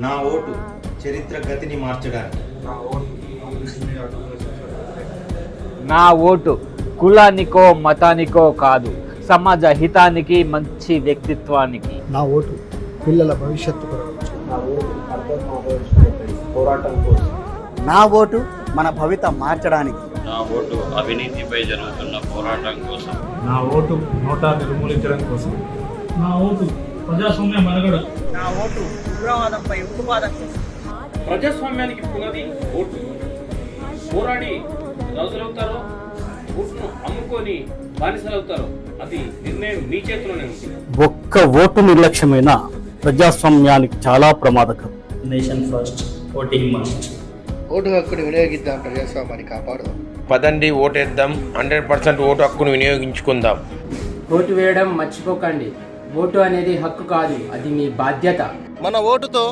నా ఓటు చరిత్ర గతిని మార్చడానికి. నా ఓటు కులానికో మతానికో కాదు, సమాజ హితానికి, మంచి వ్యక్తిత్వానికి. నా ఓటు పిల్లల భవిష్యత్తు కొరకు. పోరాటం కోసం. నా ఓటు మన భవిత మార్చడానికి. నా ఓటు అవినీతిపై జరుగుతున్న పోరాటం కోసం. నా ఓటు నోటా నిర్మూలించడం కోసం. నా ఓటు ప్రజాస్వామ్య మనుగడ. నా ఓటు ఉగ్రవాదంపై ఉక్కుపాదం కోసం. ప్రజాస్వామ్యానికి పునాది ఓటు. పోరాడి రాజులవుతారో, ఓటును అమ్ముకొని బానిసలవుతారో అది నిర్ణయం మీ చేతిలోనే ఉంది. ఒక్క ఓటు నిర్లక్ష్యమైన ప్రజాస్వామ్యానికి చాలా ప్రమాదకరం. Nation first, voting must. Vote హక్కును వినియోగిద్దాం, ప్రజాస్వామ్యాన్ని కాపాడుదాం. పదండి ఓటేద్దాం, 100% ఓటు హక్కును వినియోగించుకుందాం. ఓటు వేయడం మర్చిపోకండి. ఓటు అనేది హక్కు కాదు, అది మీ బాధ్యత. మన ఓటుతో